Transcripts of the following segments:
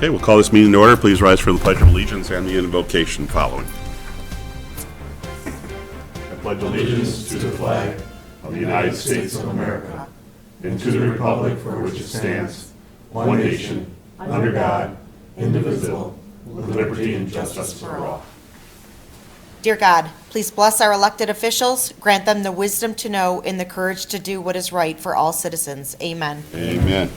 Okay, we'll call this meeting to order. Please rise for the Pledge of Allegiance and the invocation following. I pledge allegiance to the flag of the United States of America and to the republic for which it stands, one nation, under God, indivisible, with liberty and justice for all. Dear God, please bless our elected officials, grant them the wisdom to know and the courage to do what is right for all citizens. Amen. Amen.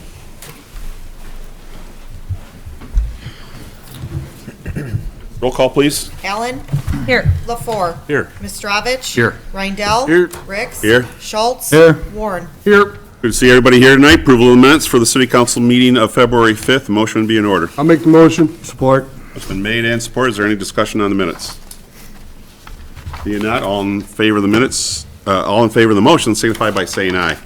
Roll call, please. Allen? Here. LaFour? Here. Mistrovich? Here. Reindel? Here. Ricks? Here. Schultz? Here. Warren? Here. Good to see everybody here tonight. Approval of the minutes for the City Council meeting of February 5th. Motion would be in order. I'll make the motion. Support. It's been made and supported. Is there any discussion on the minutes? Being not, all in favor of the minutes, all in favor of the motion signify by saying aye.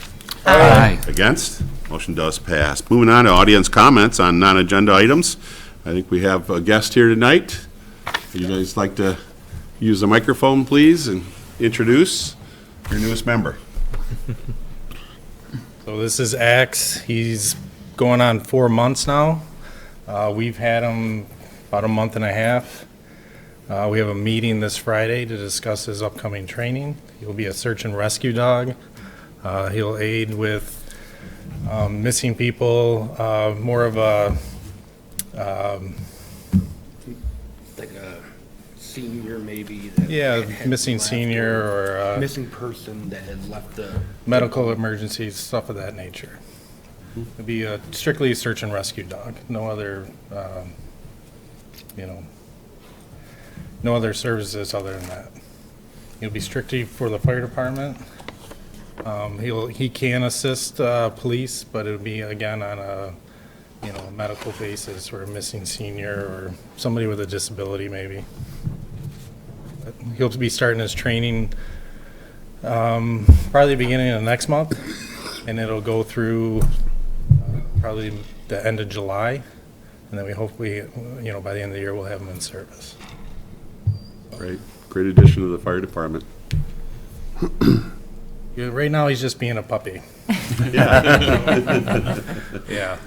Aye. Against? Motion does pass. Moving on to audience comments on non-agenda items. I think we have a guest here tonight. Would you guys like to use the microphone, please, and introduce your newest member? So this is Axe. He's going on 4 months now. We've had him about a month and a half. We have a meeting this Friday to discuss his upcoming training. He'll be a search and rescue dog. He'll aid with missing people, more of a like a senior maybe. That had missing left, senior or missing person that had left the. medical emergencies, stuff of that nature. It'll be a strictly search and rescue dog. No other, no other services other than that. He'll be strictly for the fire department. He can assist police, but it'll be again on a medical basis or a missing senior or somebody with a disability maybe. But he'll be starting his training probably beginning of next month, and it'll go through probably the end of July, and then we hope by the end of the year we'll have him in service. Great. Great addition to the fire department. Yeah, right now he's just being a puppy. Yeah.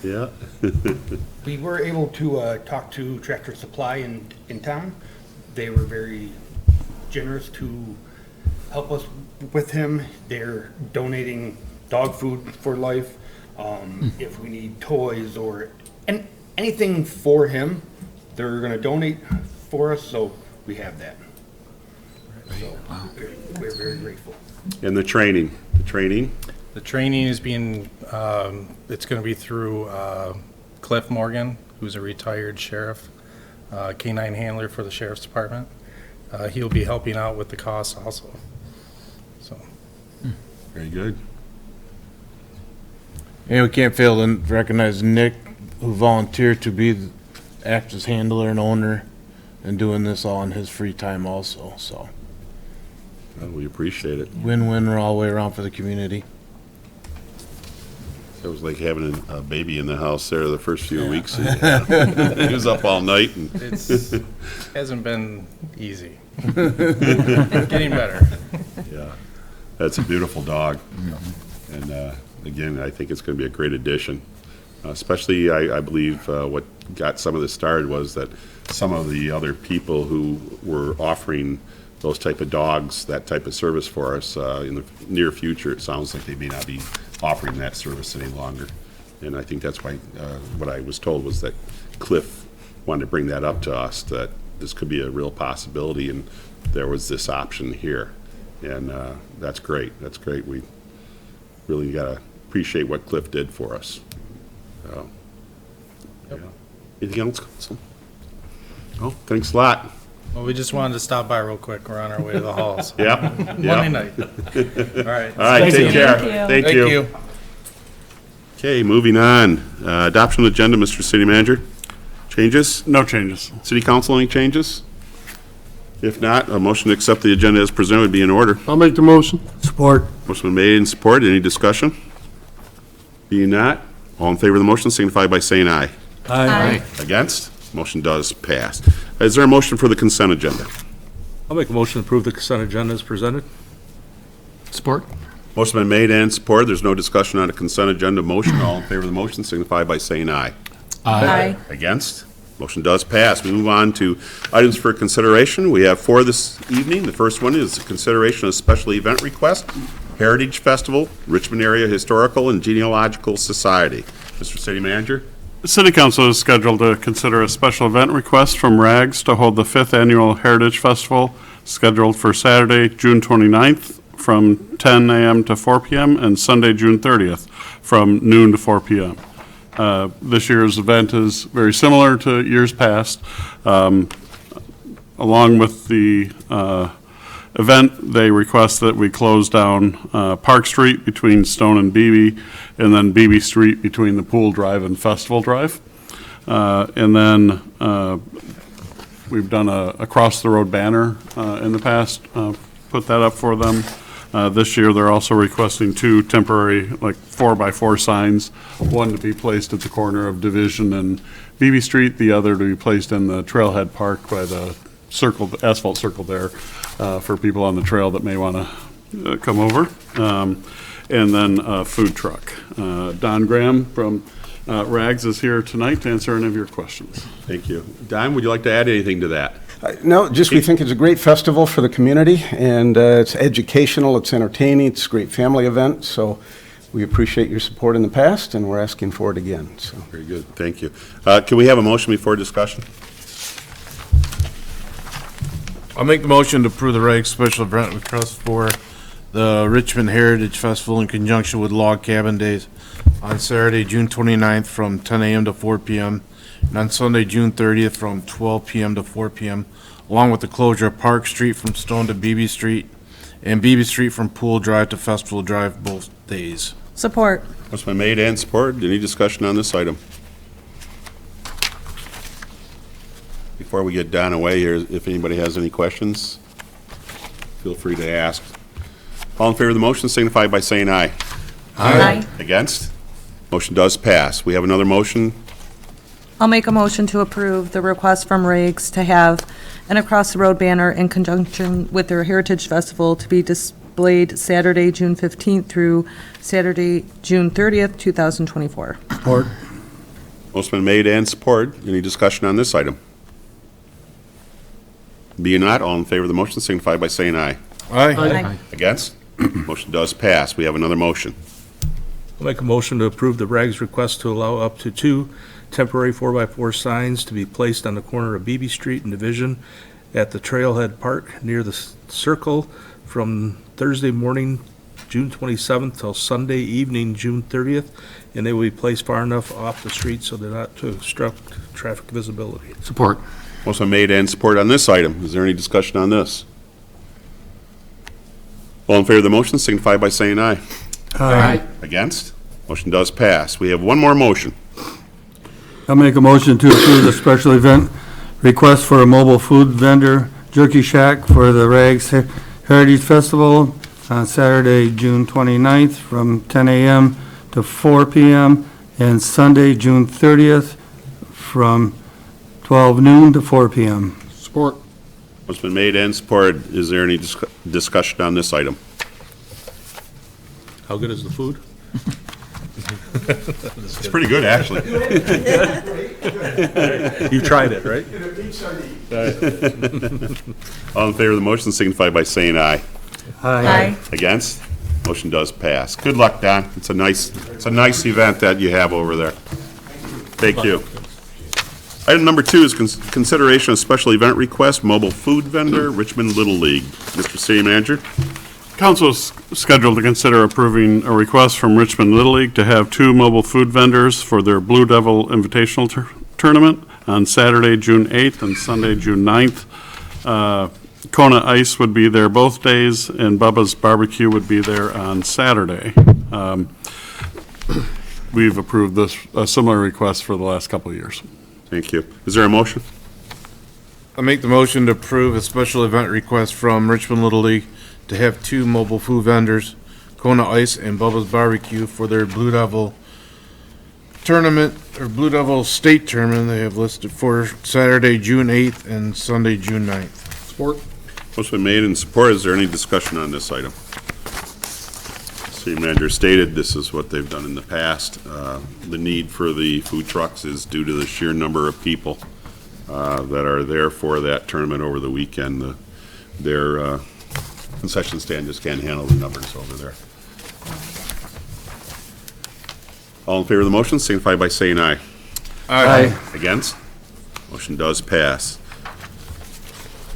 Yeah. We were able to talk to Tractor Supply in town. They were very generous to help us with him. They're donating dog food for life. If we need toys or anything for him, they're going to donate for us, so we have that. So we're very grateful. And the training. The training is being, it's going to be through Cliff Morgan, who's a retired sheriff, canine handler for the sheriff's department. He'll be helping out with the costs also. So. Very good. And we can't fail to recognize Nick, who volunteered to act as handler and owner and doing this all in his free time also, so. Well, we appreciate it. Win-win all the way around for the community. It was like having a baby in the house there the first few weeks. He was up all night. And Hasn't been easy. Getting better. yeah, that's a beautiful dog. And again, I think it's going to be a great addition. Especially, I believe what got some of this started was that some of the other people who were offering those type of dogs, that type of service for us in the near future, it sounds like they may not be offering that service any longer. And I think that's why what I was told was that Cliff wanted to bring that up to us, that this could be a real possibility, and there was this option here. And that's great. That's great. We really got to appreciate what Cliff did for us. Yeah. Anything else, Council? Oh, thanks a lot. Well, we just wanted to stop by real quick. We're on our way to the halls. Yeah. Monday night. All right. All right, take care. Thank you. Thank you. Okay, moving on. Adoption of agenda, Mr. City Manager. Changes? No changes. City Council, any changes? If not, a motion to accept the agenda as presented would be in order. I'll make the motion. Support. Motion been made and supported. Any discussion? Being not, all in favor of the motion signify by saying aye. Aye. Against? Motion does pass. Is there a motion for the consent agenda? I'll make a motion to approve the consent agenda as presented. Support. Motion been made and supported. There's no discussion on a consent agenda motion. All in favor of the motion signify by saying aye. Aye. Against? Motion does pass. We move on to items for consideration. We have four this evening. The first one is consideration of special event request, Heritage Festival, Richmond Area Historical and Genealogical Society. Mr. City Manager? The City Council is scheduled to consider a special event request from RAGS to hold the 5th Annual Heritage Festival, scheduled for Saturday, June 29th, from 10 a.m. to 4 p.m., and Sunday, June 30th, from noon to 4 p.m. This year's event is very similar to years past. Along with the event, they request that we close down Park Street between Stone and Beebe, and then Beebe Street between the Pool Drive and Festival Drive. And then we've done a across-the-road banner in the past, put that up for them. This year, they're also requesting two temporary, like 4x4 signs, one to be placed at the corner of Division and Beebe Street, the other to be placed in the Trailhead Park by the circle, the asphalt circle there, for people on the trail that may want to come over. And then a food truck. Don Graham from RAGS is here tonight to answer any of your questions. Thank you. Don, would you like to add anything to that? No, just we think it's a great festival for the community, and it's educational, it's entertaining, it's a great family event, so we appreciate your support in the past, and we're asking for it again, so. Very good, thank you. Can we have a motion before discussion? I'll make the motion to approve the RAGS special event request for the Richmond Heritage Festival in conjunction with Log Cabin Days on Saturday, June 29th from 10 a.m. to 4 p.m. and on Sunday, June 30th from 12 p.m. to 4 p.m., along with the closure of Park Street from Stone to Beebe Street and Beebe Street from Pool Drive to Festival Drive both days. Support. Motion been made and supported. Any discussion on this item? Before we get Don away here, if anybody has any questions, feel free to ask. All in favor of the motion signify by saying aye. Aye. Against? Motion does pass. We have another motion. I'll make a motion to approve the request from RAGS to have an across-the-road banner in conjunction with their Heritage Festival to be displayed Saturday, June 15th through Saturday, June 30th, 2024. Support. Motion been made and supported. Any discussion on this item? Being not, all in favor of the motion signify by saying aye. Aye. Against? Motion does pass. We have another motion. I'll make a motion to approve the RAGS request to allow up to two temporary 4x4 signs to be placed on the corner of Beebe Street and Division at the Trailhead Park near the circle from Thursday morning, June 27th till Sunday evening, June 30th, and they will be placed far enough off the street so they're not to obstruct traffic visibility. Support. Motion made and supported on this item. Is there any discussion on this? All in favor of the motion signify by saying aye. Aye. Against? Motion does pass. We have one more motion. I'll make a motion to approve the special event request for a mobile food vendor, Jerky Shack, for the RAGS Heritage Festival on Saturday, June 29th from 10 a.m. to 4 p.m. and Sunday, June 30th from 12 noon to 4 p.m. Support. Motion been made and supported. Is there any discussion on this item? How good is the food? It's pretty good, actually. You tried it, right? All in favor of the motion signify by saying aye. Aye. Against? Motion does pass. Good luck, Don. It's a nice event that you have over there. Thank you. Item number 2 is consideration of special event request, mobile food vendor, Richmond Little League. Mr. City Manager? Council is scheduled to consider approving a request from Richmond Little League to have two mobile food vendors for their Blue Devil Invitational Tournament on Saturday, June 8th and Sunday, June 9th. Kona Ice would be there both days, and Bubba's Barbecue would be there on Saturday. We've approved a similar request for the last couple of years. Thank you. Is there a motion? I'll make the motion to approve a special event request from Richmond Little League to have two mobile food vendors, Kona Ice and Bubba's Barbecue, for their Blue Devil tournament, or Blue Devil State Tournament they have listed for Saturday, June 8th and Sunday, June 9th. Support. Motion been made and supported. Is there any discussion on this item? City manager stated, this is what they've done in the past. The need for the food trucks is due to the sheer number of people that are there for that tournament over the weekend. Their concession stand just can't handle the numbers over there. All in favor of the motion, signify by saying aye. Aye. Against? Motion does pass.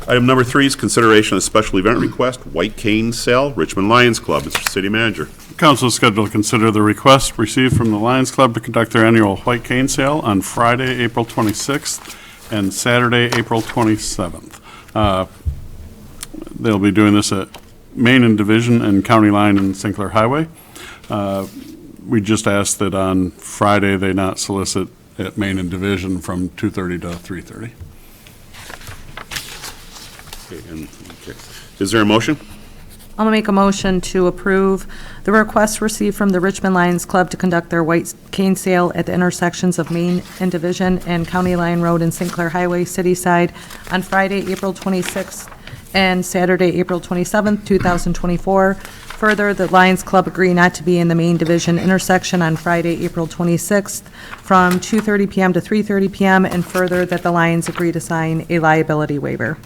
Item number 3 is consideration of special event request, White Cane Sale, Richmond Lions Club. Mr. City Manager. Council is scheduled to consider the request received from the Lions Club to conduct their annual White Cane Sale on Friday, April 26th and Saturday, April 27th. They'll be doing this at Main and Division and County Line and Sinclair Highway. We just asked that on Friday they not solicit at Main and Division from 2:30 to 3:30. Okay. Is there a motion? I'll make a motion to approve the request received from the Richmond Lions Club to conduct their White Cane Sale at the intersections of Main and Division and County Line Road and St. Clair Highway City Side on Friday, April 26th and Saturday, April 27th, 2024. Further, the Lions Club agree not to be in the Main Division intersection on Friday, April 26th from 2:30 p.m. to 3:30 p.m. and further that the Lions agree to sign a liability waiver.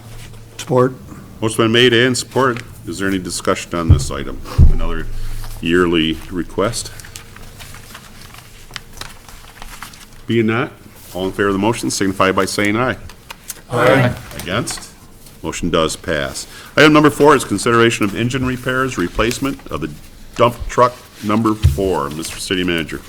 Support. Motion been made and supported. Is there any discussion on this item? Another yearly request? Being not, all in favor of the motion signify by saying aye. Aye. Against? Motion does pass. Item number 4 is consideration of engine repairs, replacement of the dump truck number 4. Mr. City Manager.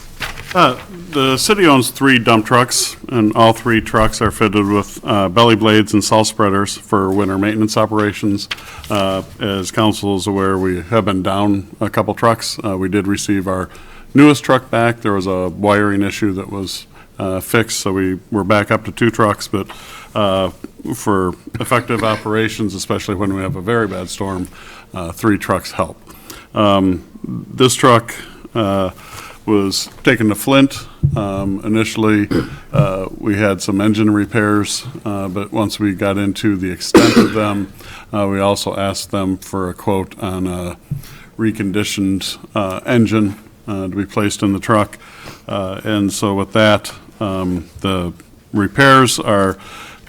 The city owns 3 dump trucks, and all 3 trucks are fitted with belly blades and salt spreaders for winter maintenance operations. As council is aware, we have been down a couple trucks. We did receive our newest truck back. There was a wiring issue that was fixed, so we're back up to 2 trucks, but for effective operations, especially when we have a very bad storm, 3 trucks help. This truck was taken to Flint. Initially, we had some engine repairs, but once we got into the extent of them, we also asked them for a quote on a reconditioned engine to be placed in the truck. And so with that, the repairs are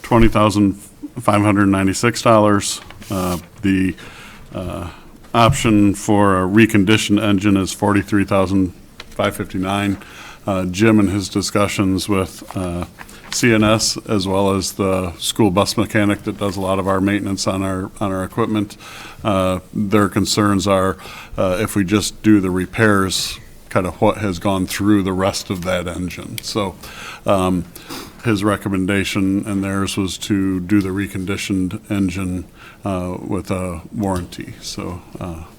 $20,596. The option for a reconditioned engine is $43,559. Jim and his discussions with CNS as well as the school bus mechanic that does a lot of our maintenance on our equipment, their concerns are if we just do the repairs, kind of what has gone through the rest of that engine. So his recommendation and theirs was to do the reconditioned engine with a warranty. So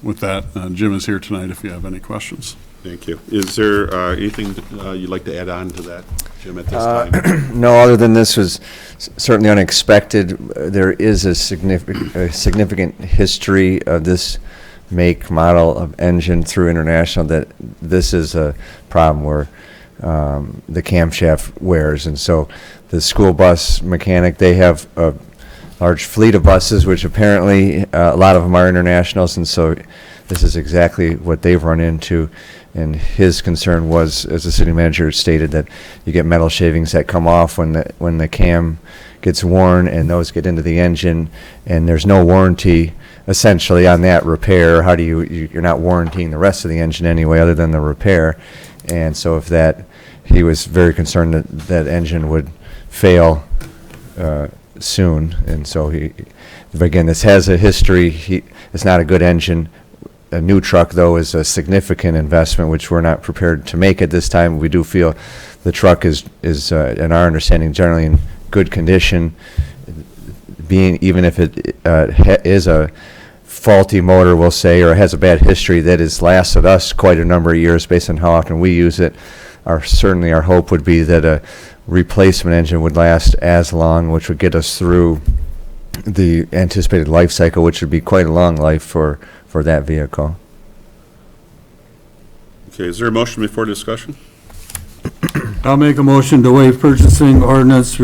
with that, Jim is here tonight if you have any questions. Thank you. Is there anything you'd like to add on to that, Jim, at this time? No, other than this was certainly unexpected. There is a significant history of this make, model of engine through International, that this is a problem where the camshaft wears. And so the school bus mechanic, they have a large fleet of buses, which apparently a lot of them are Internationals, and so this is exactly what they've run into. And his concern was, as the city manager stated, that you get metal shavings that come off when the cam gets worn, and those get into the engine, and there's no warranty essentially on that repair. How do you're not warranting the rest of the engine anyway other than the repair. And so if that, he was very concerned that that engine would fail soon. And so but again, this has a history. It's not a good engine. A new truck, though, is a significant investment, which we're not prepared to make at this time. We do feel the truck is in our understanding, generally in good condition, even if it is a faulty motor, we'll say, or has a bad history, that has lasted us quite a number of years based on how often we use it. Certainly our hope would be that a replacement engine would last as long, which would get us through the anticipated life cycle, which would be quite a long life for that vehicle. Okay, is there a motion before discussion? I'll make a motion to waive purchasing ordinance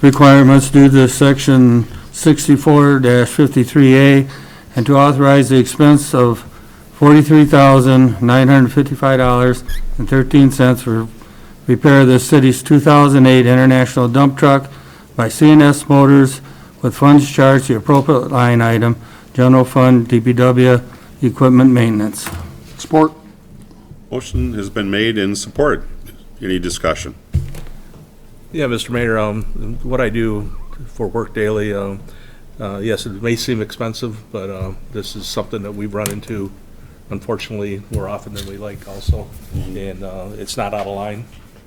requirements due to section 64-53A and to authorize the expense of $43,955.13 for repair of the city's 2008 International dump truck by CNS Motors with funds charged the appropriate line item, General Fund DPW Equipment Maintenance. Support. Motion has been made and supported. Any discussion? Yeah, Mr. Mayor, what I do for work daily, yes, it may seem expensive, but this is something that we've run into, unfortunately, more often than we like also. And it's not out of line,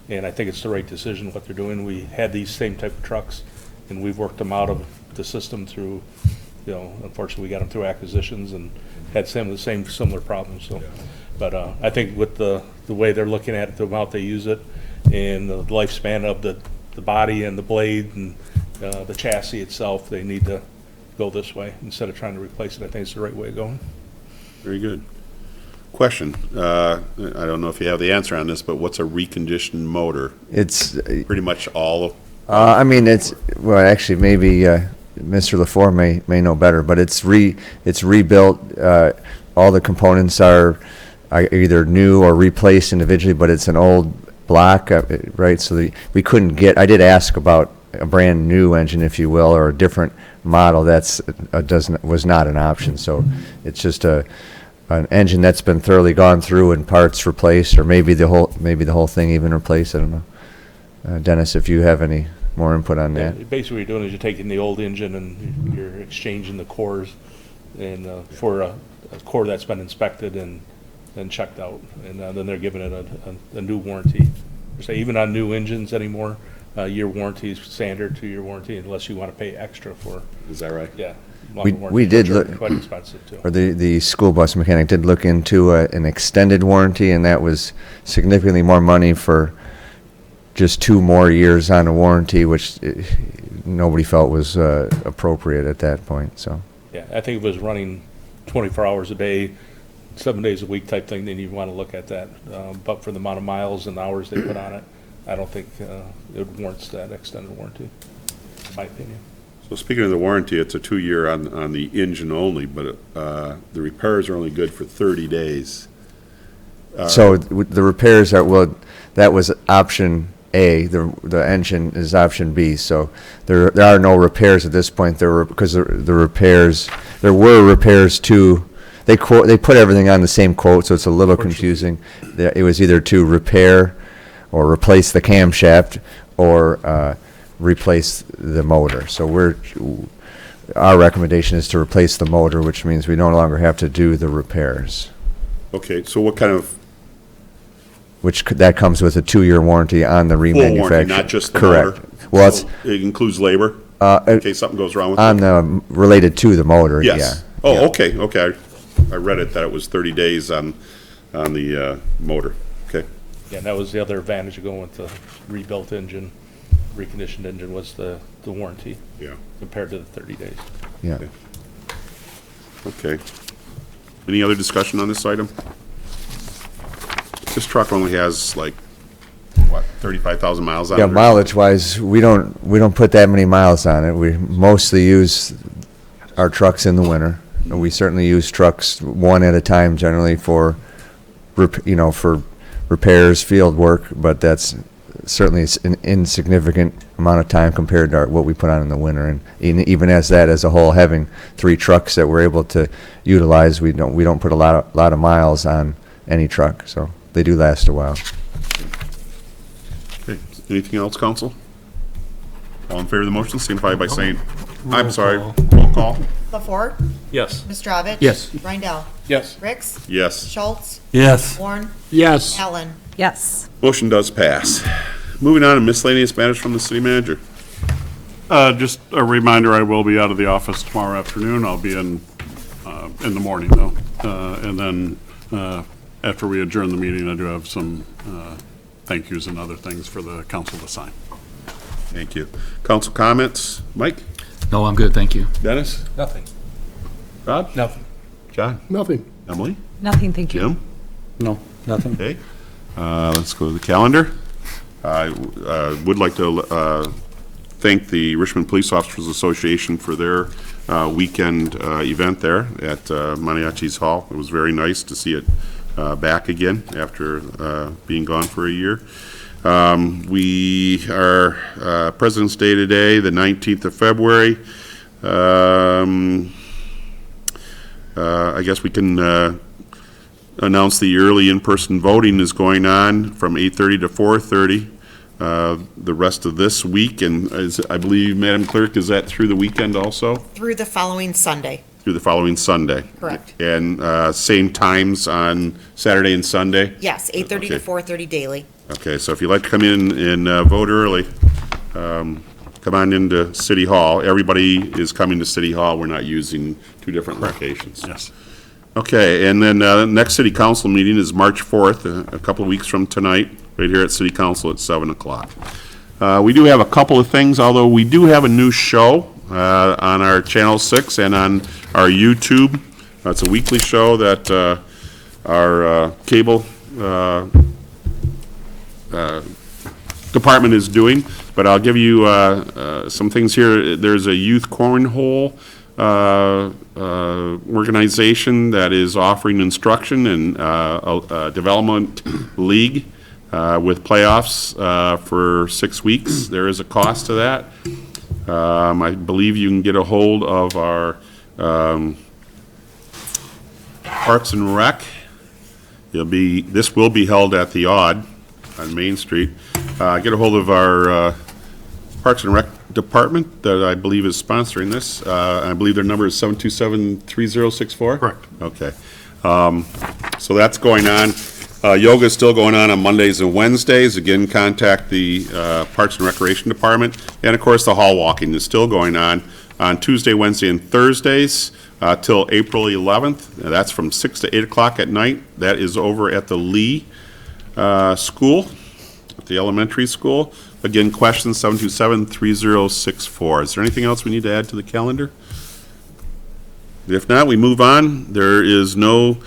and I think it's the right decision what they're doing. We had these same type of trucks, and we've worked them out of the system through, unfortunately, we got them through acquisitions and had some of the same similar problems, so. But I think with the way they're looking at it, the amount they use it, and the lifespan of the body and the blade and the chassis itself, they need to go this way instead of trying to replace it. I think it's the right way of going. Very good. Question. I don't know if you have the answer on this, but what's a reconditioned motor? It's, Pretty much all. I mean, well, actually, maybe Mr. LaFleur may know better, but it's rebuilt. All the components are either new or replaced individually, but it's an old block, right? So we couldn't get. I did ask about a brand new engine, if you will, or a different model. Was not an option. So it's just an engine that's been thoroughly gone through and parts replaced, or maybe the whole thing even replaced. I don't know. Dennis, if you have any more input on that. Yeah, basically, what you're doing is you're taking the old engine and you're exchanging the cores, and for a core that's been inspected and checked out, and then they're giving it a new warranty. So even on new engines anymore, year warranty is standard 2-year warranty unless you want to pay extra for. Is that right? Yeah. We did look, quite expensive too. or the school bus mechanic did look into an extended warranty, and that was significantly more money for just 2 more years on a warranty, which nobody felt was appropriate at that point. So. Yeah, I think it was running 24 hours a day, 7 days a week type thing, then you want to look at that. But for the amount of miles and hours they put on it, I don't think it warrants that extended warranty, in my opinion. So speaking of the warranty, it's a 2-year on the engine only, but the repairs are only good for 30 days. So the repairs are, well, that was option A. The engine is option B. So there are no repairs at this point. There were, because there were repairs to. They put everything on the same quote, so it's a little confusing. It was either to repair or replace the camshaft or replace the motor. So our recommendation is to replace the motor, which means we no longer have to do the repairs. Okay, so what kind of That comes with a 2-year warranty on the full remanufacturing. warranty, not just the Correct. motor? Well, So it includes labor in case something goes wrong with on it? the related to the motor. Yes. Yeah. Oh, Yeah. okay. I read it that it was 30 days on the motor. Okay. Yeah, and that was the other advantage of going with the rebuilt engine, reconditioned engine, was the warranty Yeah. compared to the 30 days. Yeah. Okay. Any other discussion on this item? This truck only has 35,000 miles on it? Yeah, mileage-wise, we don't put that many miles on it. We mostly use our trucks in the winter. And we certainly use trucks one at a time generally for repairs, field work, but that's certainly an insignificant amount of time compared to what we put on in the winter. And even as a whole, having 3 trucks that we're able to utilize, we don't put a lot of miles on any truck, so they do last a while. Okay. Anything else, council? All in favor of the motion, signify by saying, I'm sorry, roll call. LaFour, Yes. Mr. Yes. Rindell, Yes. Ricks, Yes. Schultz, Yes. Warren, Yes. Allen. Yes. Motion does pass. Moving on to miscellaneous matters from the city manager. Just a reminder, I will be out of the office tomorrow afternoon. I'll be in the morning, though. And then after we adjourn the meeting, I do have some thank yous and other things for the council to sign. Thank you. Council comments? Mike? No, I'm good, thank you. Dennis? Nothing. Rob? Nothing. John? Nothing. Emily? Nothing, thank you. Jim? No, nothing. Okay. Let's go to the calendar. I would like to thank the Richmond Police Officers Association for their weekend event there at Mariachi's Hall. It was very nice to see it back again after being gone for a year. We are President's Day today, the 19th of February. I guess we can announce the early in-person voting is going on from 8:30 to 4:30 the rest of this week, and I believe, Madam Clerk, is that through the weekend also? Through the following Sunday. Through the following Sunday? Correct. And same times on Saturday and Sunday? Yes, 8:30 to Okay. 4:30 daily. Okay, so if you'd like to come in and vote early, come on into City Hall. Everybody is coming to City Hall. We're not using two different locations. Yes. Okay, and then next city council meeting is March 4th, a couple of weeks from tonight, right here at City Council at 7 o'clock. We do have a couple of things, although we do have a new show on our Channel 6 and on our YouTube. It's a weekly show that our cable department is doing, but I'll give you some things here. There's a youth cornhole organization that is offering instruction and a development league with playoffs for 6 weeks. There is a cost to that. I believe you can get a hold of our Parks and Rec. This will be held at the Odd on Main Street. Get a hold of our Parks and Rec department that I believe is sponsoring this. I believe their number is 727-3064? Correct. Okay. So that's going on. Yoga is still going on Mondays and Wednesdays. Again, contact the Parks and Recreation Department. And of course, the hall walking is still going on Tuesday, Wednesday, and Thursdays till April 11th. That's from 6 to 8 o'clock at night. That is over at the Lee School, at the elementary school. Again, question 727-3064. Is there anything else we need to add to the calendar? If not, we move on. There is no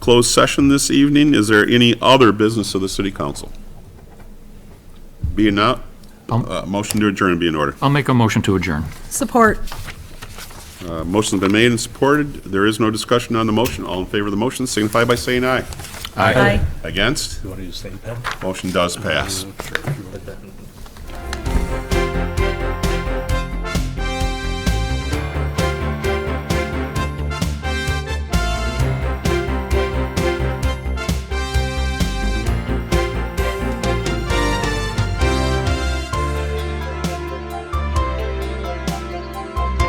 closed session this evening. Is there any other business of the city council? Being not, motion to adjourn be in order. I'll make a motion to adjourn. Support. Motion's been made and supported. There is no discussion on the motion. All in favor of the motion signify by saying aye. Aye. Against? You want to use the same pen? Motion does pass. Sure, if you would, then.